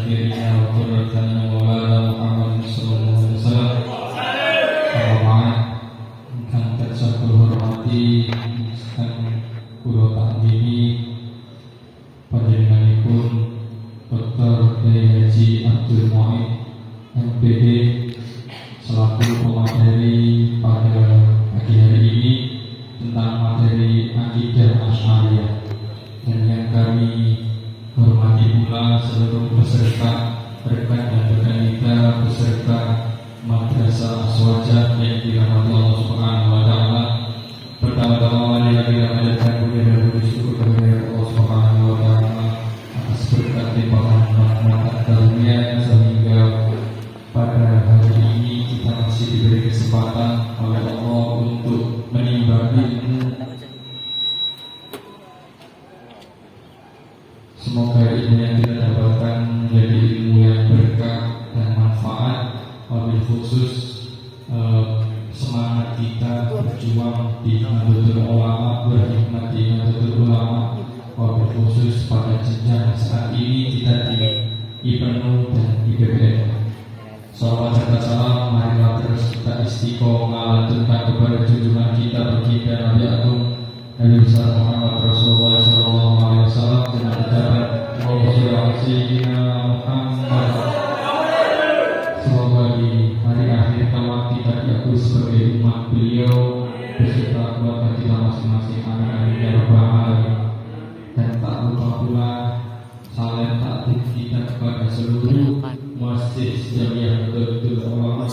akhirnya wa qurratan maulana Muhammad sallallahu alaihi wasallam. Bapak ingkang tansah kula hormati ingkang kula takdimi panjenenganipun Dr. Haji Abdul Mu'in MPD selaku pemateri pada pagi hari ini tentang materi akidah Asy'ariyah, dan yang kami hormati pula seluruh peserta rekan dan rekan kita beserta Madrasah Aswaja yang dirahmati Allah Subhanahu wa taala. Pertama-tama mari kita panjatkan puji dan bersyukur kepada Allah Subhanahu wa taala atas berkat limpahan rahmat karunia sehingga pada hari ini kita masih diberi kesempatan oleh Allah untuk menimba ilmu. Semoga ilmu yang kita dapatkan menjadi ilmu yang berkah dan manfaat, wabil khusus semangat kita berjuang di Nahdlatul Ulama, berkhidmat di Nahdlatul Ulama, wabil khusus pada jenjang saat ini kita di IPNU dan IPBN. Salawat serta salam marilah terus kita istiqomah lantunkan kepada junjungan kita baginda Nabi Agung Nabi besar Muhammad Rasulullah sallallahu alaihi wasallam dengan ucapan Allahumma sholli Muhammad. Semoga di hari akhir kelak kita diakui sebagai umat beliau beserta keluarga kita masing-masing. Amin amin ya rabbal alamin. Dan tak lupa pula salam takdim kita kepada seluruh masjid Jamiah Nahdlatul Ulama.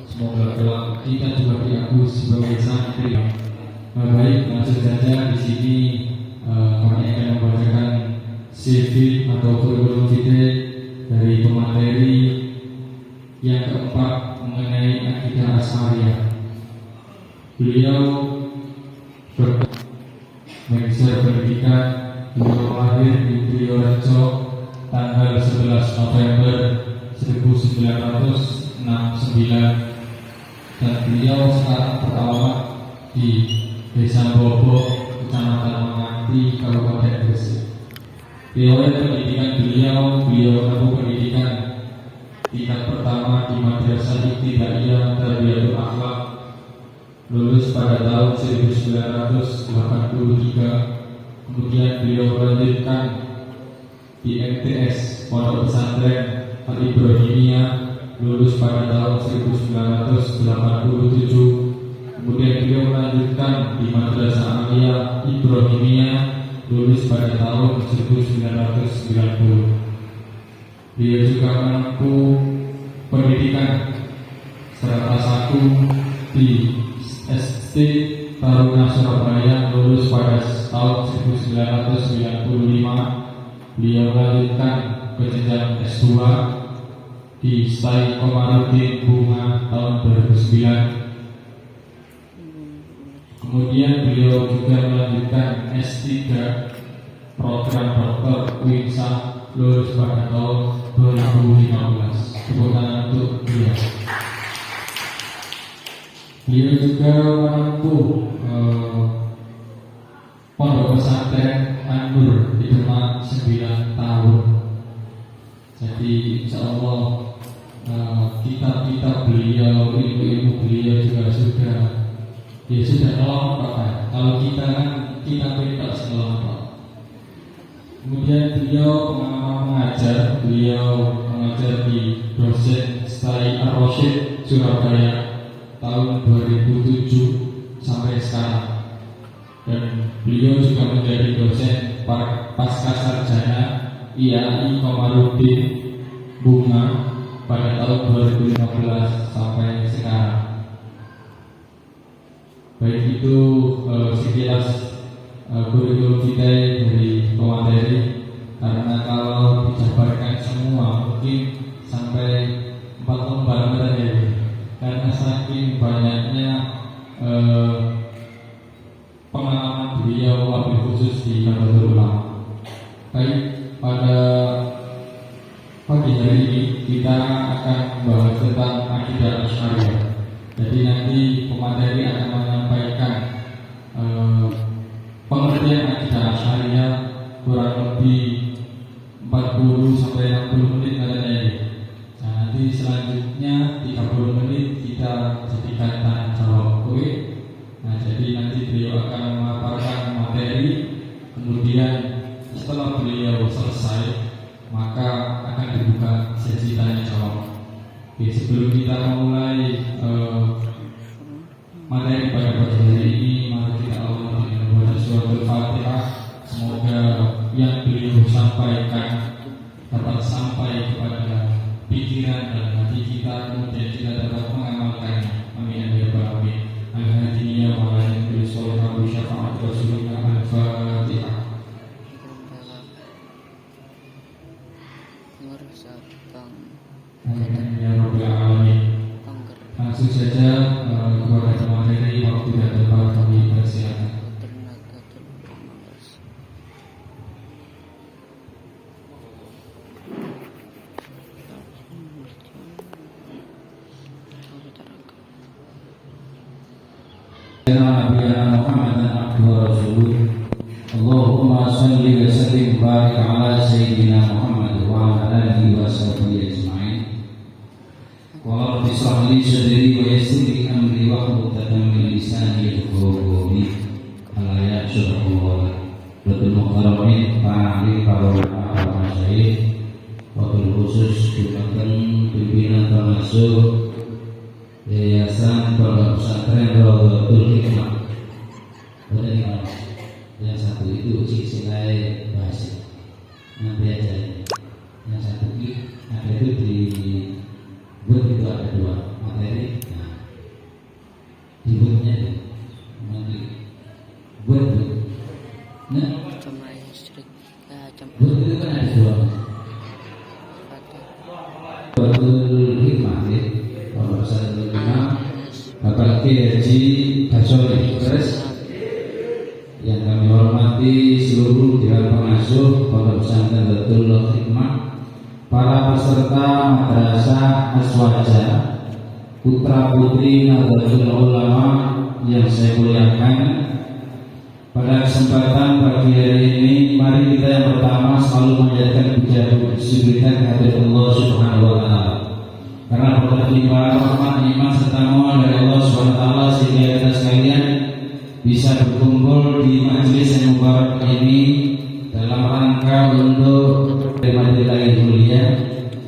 Semoga kelak kita juga diakui sebagai santri. Baik, langsung saja di sini kami akan membacakan CV atau kurikulum vitae dari pemateri yang keempat mengenai akidah Asy'ariyah. Beliau magister pendidikan, beliau lahir di Triorejo tanggal 11 November 1969 dan beliau sekarang beralamat di Desa Bobo, Kecamatan Menganti, Kabupaten Gresik. Riwayat pendidikan beliau menempuh pendidikan tingkat pertama di Madrasah Ibtidaiyah Tarbiyatul Akhlaq, lulus pada tahun 1983. Kemudian beliau melanjutkan di MTS Pondok Pesantren Al-Ibrahimiyah, lulus pada tahun 1987. Kemudian beliau melanjutkan di Madrasah Aliyah Ibrahimiyah, lulus pada tahun 1990. Beliau juga menempuh pendidikan strata 1 di ST Taruna Surabaya, lulus pada tahun 1995. Beliau melanjutkan ke jenjang S2 di Stai Komarudin Bunga tahun 2009. Kemudian beliau juga melanjutkan S3 program Doktor UINSA, lulus pada tahun 2015. Tepuk tangan untuk beliau. Beliau juga menempuh Pondok Pesantren An-Nur di Demak 9 tahun. Jadi insya Allah kitab-kitab beliau, ilmu-ilmu beliau juga sudah lengkap. Kalau kita kan kita tidak selengkap. Kemudian beliau mengajar di dosen Stai Ar-Rasyid Surabaya tahun 2007 sampai sekarang. Dan beliau juga menjadi dosen pasca sarjana IAI Komarudin Bunga pada tahun 2015 sampai sekarang. Baik, itu sekilas kurikulum kita dari pemateri. Karena kalau dijabarkan semua mungkin sampai 4 lembar saja, karena saking banyaknya pengalaman beliau wabil khusus di Nahdlatul Ulama. Baik, pada pagi hari ini kita akan membahas tentang akidah Asy'ariyah. Jadi nanti pemateri akan menyampaikan pengertian akidah Asy'ariyah kurang lebih 14 50 sampai 60 menit katanya ini. Nah, nanti selanjutnya 30 menit kita jadikan tanya jawab. Oke. Nah, jadi nanti beliau akan memaparkan materi, kemudian setelah beliau selesai maka akan dibuka sesi tanya jawab. Oke, sebelum kita mulai materi pada pagi hari ini, mari kita awali dengan membaca surat Al-Fatihah. Semoga yang beliau sampaikan dapat sampai kepada pikiran dan hati kita, kemudian kita dapat mengamalkannya. Amin ya rabbal alamin. Al-Hadiyah wa ala shollallahu syafaat rasulullah. Al-Fatihah. Amin ya rabbal alamin. Langsung saja kepada materi, waktu dan tempat kami persilakan. Allahumma salli wa sallim wa barik ala sayyidina Muhammad wa ala alihi wa sahbihi ajma'in. Wa rabbi shrah li sadri wa yassir li amri wa hlul 'uqdatam min lisani yafqahu qawli. Al-ayat surah Allah. Betul muharamin para masyayikh, wabil khusus dumatkan pimpinan termasuk Yayasan Pondok Pesantren Rawdatul Hikmah. Yang satu itu silsilah bahasa, nanti aja. Yang satu ada itu di buat itu ada dua materi. Nah, di buatnya itu nanti buat. Nah, buat itu kan ada dua. Rawdatul Hikmah ya, Pondok Pesantren Hikmah. Bapak Haji Basori, terus yang kami hormati seluruh dewan pengasuh Pondok Pesantren Rawdatul Hikmah, para peserta madrasah Aswaja, putra putri Nahdlatul Ulama yang saya muliakan. Pada kesempatan pagi hari ini, mari kita yang pertama selalu menjadikan puja-puji kehadirat Allah Subhanahu wa Ta'ala. Karena berkat limpahan rahmat, nikmat serta mohon dari Allah Subhanahu wa Ta'ala sehingga kita sekalian bisa berkumpul di majelis yang mubarak ini dalam rangka untuk materi yang mulia.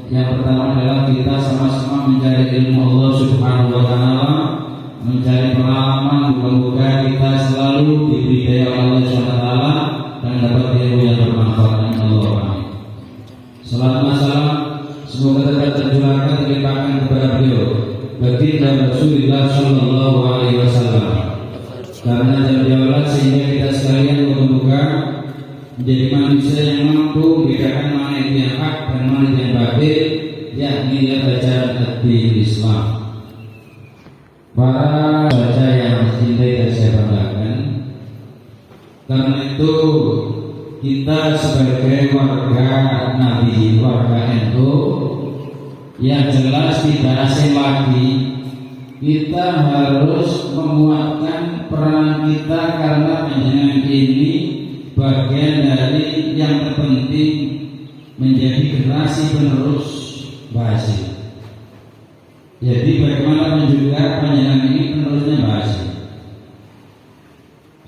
Yang pertama adalah kita sama-sama mencari ilmu Allah Subhanahu wa Ta'ala, mencari pengalaman. Semoga kita selalu diberi daya Allah Subhanahu wa Ta'ala dan dapat ilmu yang bermanfaat. Allah. Salam salam semoga tetap tercurahkan dilimpahkan kepada beliau, baginda Rasulullah Sallallahu Alaihi Wasallam. Karena jauh-jauh sehingga kita sekalian semoga menjadi manusia yang mampu membedakan mana itu yang hak dan mana itu yang batil, yakni ajaran agama Islam. Para baca yang mencintai dan saya banggakan, karena itu kita sebagai warga Nabi, warga NU yang jelas tidak asing lagi, kita harus menguatkan peran kita karena panjenengan ini bagian dari yang terpenting menjadi generasi penerus bahasa. Jadi bagaimana juga panjenengan ini penerusnya bahasa.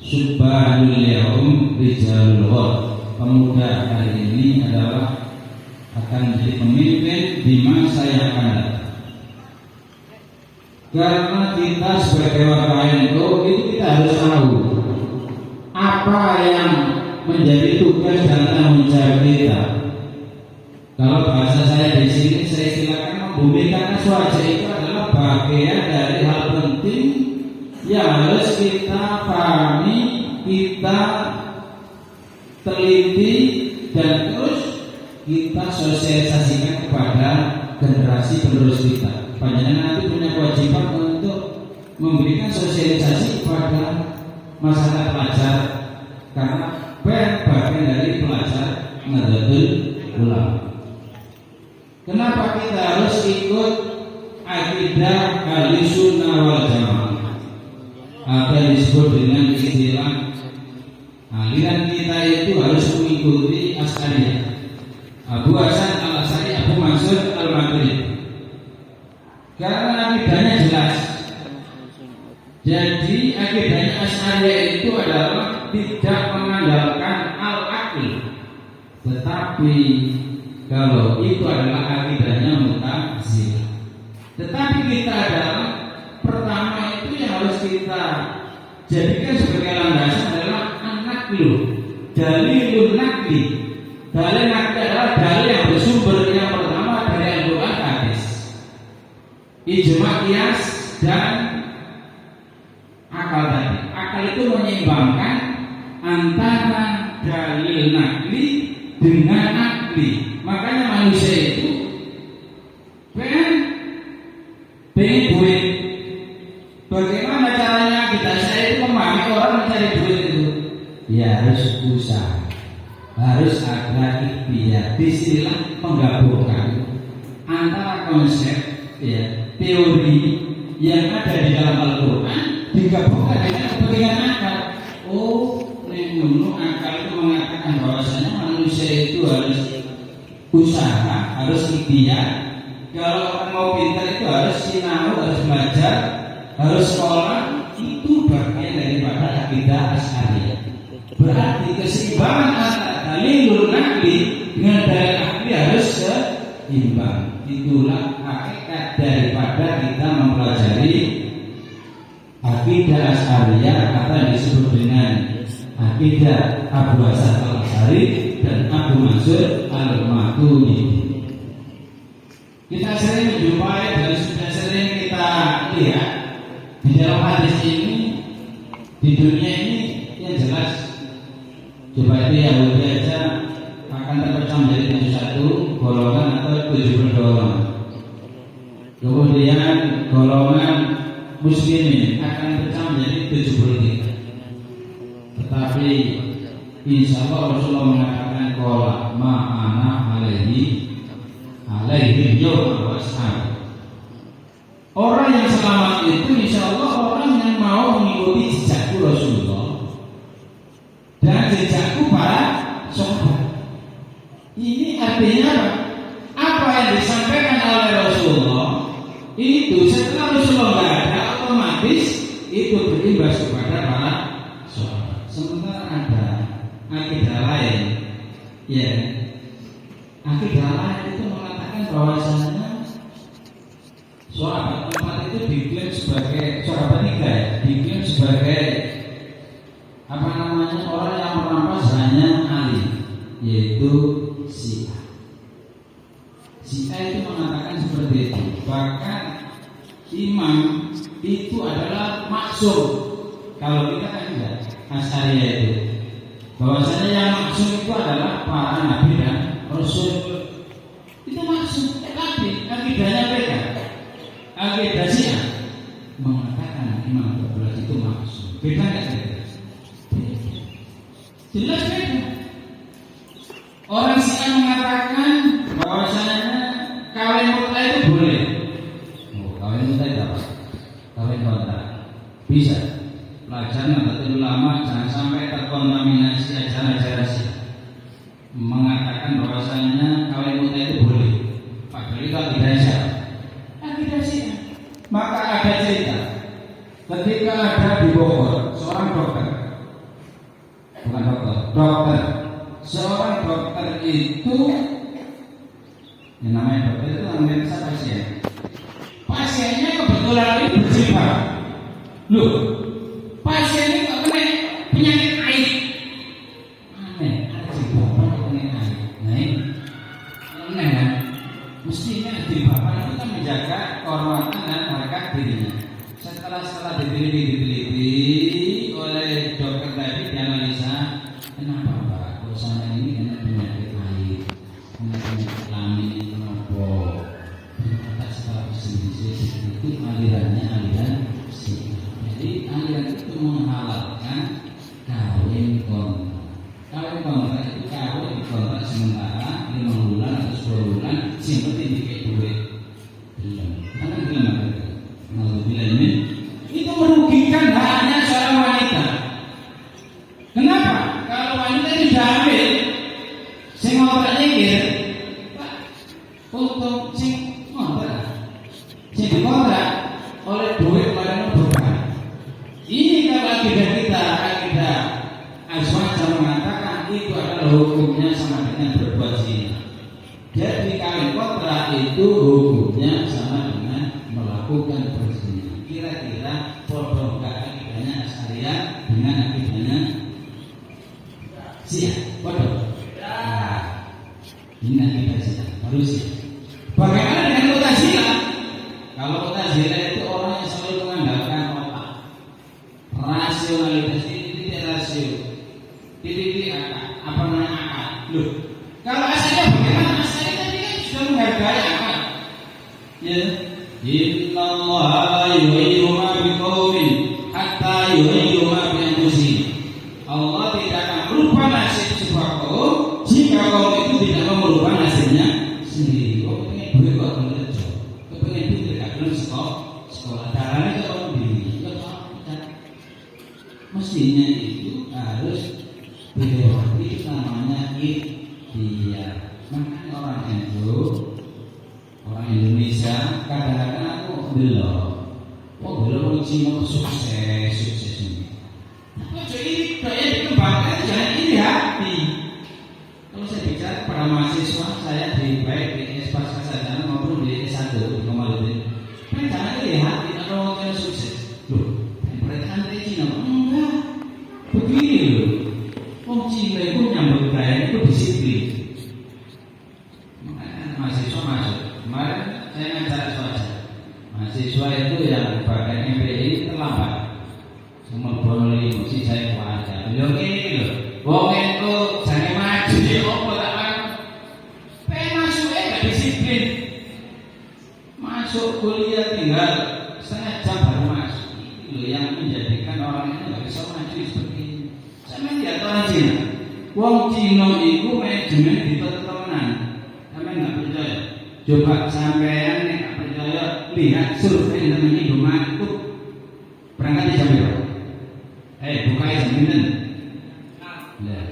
Subhanul yaum rijalul ghad. Pemuda hari ini adalah akan menjadi pemimpin di masa yang akan datang. Karena kita sebagai warga NU itu kita harus tahu apa yang menjadi tugas dan tanggung jawab kita. Kalau bahasa saya di sini saya silakan membumikan Aswaja itu adalah bagian dari hal penting yang harus kita pahami, kita teliti dan terus kita sosialisasikan kepada generasi penerus kita. Panjenengan nanti punya kewajiban untuk memberikan sosialisasi kepada masyarakat pelajar, karena bagian dari pelajar Nahdlatul Ulama. Kenapa kita harus ikut akidah Ahlussunnah wal Jamaah? Ada disebut dengan istilah aliran kita itu harus mengikuti Asy'ariyah Abu Hasan Al-Asy'ari, Abu Mansur Al-Maturidi. Karena akidahnya jelas. Jadi akidahnya Asy'ariyah itu adalah tidak mengandalkan al-aql, tetapi kalau itu adalah akidahnya Mu'tazilah. Tetapi kita adalah pertama itu yang harus kita jadikan sebagai landasan adalah an-naqlu, dalilun naqli. Dalil naqli adalah dalil yang bersumber yang pertama dari Al-Qur'an, hadis, ijma' qiyas dan akal tadi. Akal itu menyeimbangkan antara dalil naqli dengan akli. Makanya manusia itu pengen duit. Bagaimana caranya saya itu memahami orang mencari duit itu? Ya harus usaha, harus ada ikhtiar. Disinilah menggabungkan antara konsep ya, teori yang ada di dalam Al-Quran digabungkan dengan kepentingan akal. Oh, menurut akal itu mengatakan bahwasanya manusia itu harus usaha, harus ikhtiar. Kalau orang mau pintar itu harus sinau, harus belajar, harus sekolah. Itu bagian daripada akidah Asy'ariyah. Berarti keseimbangan antara dalilul naqli dengan dalil akli harus seimbang. Itulah hakikat daripada kita mempelajari akidah Asy'ariyah atau disebut dengan akidah Abu Hasan Al-Asy'ari dan Abu Mansur Al-Maturidi. Kita sering menjumpai dan sudah sering kita lihat di dalam hadis ini, di dunia ini yang jelas. Coba itu Yahudi aja akan terpecah menjadi 71 golongan atau 70 golongan. Kemudian golongan muslimin akan terpecah menjadi 73. Tetapi insya Allah Rasulullah mengatakan qala ma'ana alaihi yawm al-ashab. Orang yang selamat itu insya Allah orang yang mau mengikuti jejakku Rasulullah dan jejakku para sahabat. Ini artinya apa yang disampaikan oleh Rasulullah itu setelah Rasulullah tidak ada, otomatis itu berimbas kepada para sahabat. Sementara ada akidah lain, ya, akidah lain itu mengatakan bahwasanya sahabat empat itu diklaim sebagai sahabat tiga, ya, diklaim sebagai apa namanya orang yang merampas hanya Ali, yaitu Syiah. Syiah itu mengatakan seperti itu. Bahkan imam itu adalah maksum. Kalau kita kan enggak, Asy'ariyah itu bahwasanya yang maksum itu adalah para nabi dan rasul. Itu maksum. Tapi akidahnya beda. Akidah Syiah mengatakan imam 12 itu maksum. Beda enggak beda? Jelas beda. Orang Syiah mengatakan bahwasanya kawin mutlak itu boleh. Oh, kawin mutlak itu apa? Kawin kontrak. Bisa. Pelajaran Nahdlatul Ulama jangan sampai terkontaminasi ajaran-ajaran Syiah. Mengatakan bahwasanya kawin mutlak itu boleh. Padahal itu akidah Syiah. Akidah Syiah. Maka ada cerita ketika ada di Bogor seorang dokter, bukan dokter, seorang dokter itu, yang namanya dokter itu memeriksa pasien. Pasiennya kebetulan ini berjilbab. Loh, pasien ini kok kena penyakit air. Aneh, ada jilbaban kok kena air. Nah ini aneh kan? Mestinya jilbaban itu kan menjaga kehormatan dan harkat dirinya. Setelah diteliti oleh dokter tadi, dianalisa, kenapa Pak? Kok saya ini kena penyakit air, kena penyakit kelamin, kenapa? Ternyata setelah diselidiki itu alirannya aliran Syiah. Jadi aliran itu menghalalkan kawin kontrak. Kawin kontrak itu kawin kontrak sementara 5 bulan atau 10 bulan, yang penting dikasih duit. Belum, karena belum ada. Itu merugikan untuk sing ngontrak, sing dikontrak oleh duit barang bukan. Ini kalau akidah Azwajah mengatakan itu adalah hukumnya sama dengan berbuat zina. Jadi kawin kontrak itu hukumnya sama dengan melakukan berzina. Kira-kira podo enggak akidahnya Asy'ariyah dengan akidahnya Syiah? Podo? Nah, ini akidah Syiah harus. Bagaimana dengan Mu'tazilah? Kalau Mu'tazilah itu orang yang selalu mengandalkan otak, rasionalitas, titik rasio, titik apa namanya akal. Loh, kalau Asy'ariyah bagaimana? Asy'ariyah tadi kan sudah menghargai akal. Ya, Inna Allah la yughayyiru ma biqaumin hatta yughayyiru ma bi anfusihim. Allah tidak akan merubah nasib sebuah kaum jika kaum itu tidak mau merubah nasibnya sendiri. Kau pengen duit kok kerja, kau pengen duit tidak belum sekolah caranya kalau diri. Mestinya itu harus dilewati, namanya ikhtiar. Makanya orang Indonesia kadang-kadang aku belum cuma sukses ini. Tapi ini daya dikembangkan jangan iri hati. Kalau saya bicara kepada mahasiswa saya baik di Pasca Sarjana maupun di S1 di Komaludin, kan jangan iri hati kalau orang sukses. Loh, mereka anti Cina enggak begini loh. Wong Cina itu nyambut gaya itu disiplin. Makanya mahasiswa masuk. Kemarin saya ngajar mahasiswa itu yang bagian MPI terlambat. Semua boleh mesti saya kuaca. Beliau ini loh. Wong itu jangan maju di opo tak kan. Masuknya nggak disiplin. Masuk kuliah tinggal setengah jam baru masuk. Itu yang menjadikan orang itu nggak bisa maju seperti ini. Saya lihat orang Cina. Wong Cina itu manajemen di teman. Sampai nggak percaya. Coba sampean nggak percaya lihat survei namanya Indomaret itu berangkatnya jam berapa? Buka jam berapa? Lah,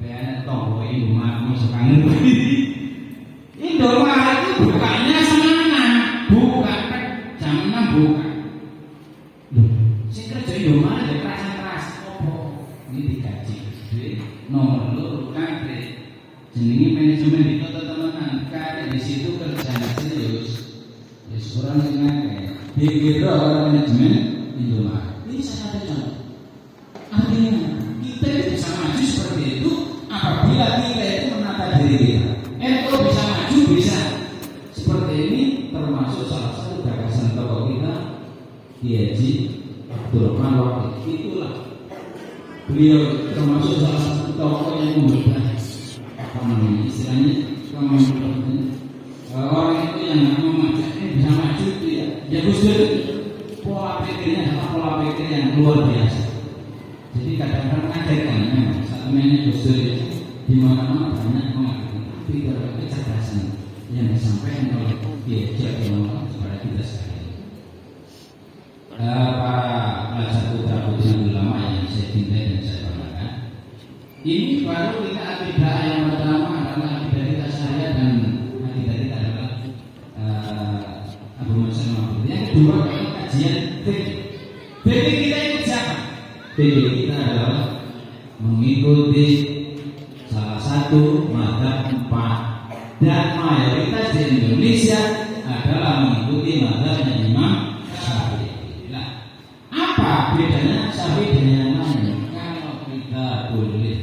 pengen toko Indomaret masuk kangen. Indomaret itu bukanya semana? Buka jam 6 buka. Si kerja Indomaret ya keras opo ini digaji nomor lu kaget jenenge manajemen di kota temenan kayak di situ kerjanya serius ya seorang yang ngake dikira orang manajemen Indomaret ini saya ada contoh artinya kita itu bisa maju seperti itu apabila kita itu menata diri kita kalau bisa maju bisa seperti ini termasuk salah satu gagasan tokoh kita Haji Abdurrahman Wahid. Itulah beliau termasuk salah satu tokoh yang membuat apa namanya istilahnya orang itu yang memajak bisa maju itu ya Gus Dur pola pikirnya adalah pola pikir yang luar biasa. Jadi kadang-kadang kagetkan memang satu menit Gus Dur itu di mana-mana banyak mengatakan tapi berbagai kecerdasan yang disampaikan oleh Haji Abdurrahman kepada kita sekalian. Para pelajar putra putri ulama yang saya cintai dan saya banggakan. Ini baru kita akidah yang pertama adalah akidah kita saya dan akidah kita adalah Abu Musa Al-Mabrur. Yang kedua adalah kajian fikih. Fikih kita itu siapa? Fikih kita adalah mengikuti salah satu mazhab 4 dan mayoritas di Indonesia adalah mengikuti mazhabnya Imam Syafi'i. Apa bedanya Syafi'i dengan yang lain? Kalau kita boleh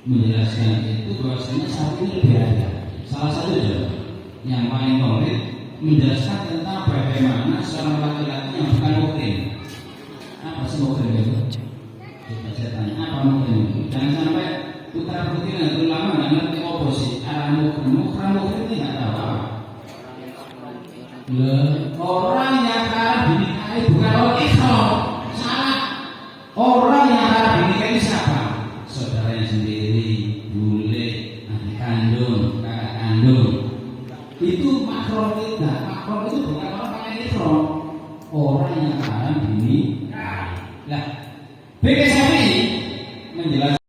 menjelaskan itu bahwasanya Syafi'i lebih ada. Salah satu yang paling konkret menjelaskan tentang bagaimana seorang laki-laki yang bukan mukrim. Apa sih mukrim itu? Coba saya tanya, apa mukrim itu? Jangan sampai putra putri dan ulama nggak ngerti oposisi. Arah mukrim itu nggak tahu apa. Orang yang harap dinikahi bukan orang ikhlas, salah. Orang yang harap dinikahi siapa? Saudaranya sendiri, bule, adik kandung, kakak kandung. Itu makron kita. Makron itu bukan orang yang ikhlas, orang yang harap dinikahi. Nah, BKSAPI menjelaskan.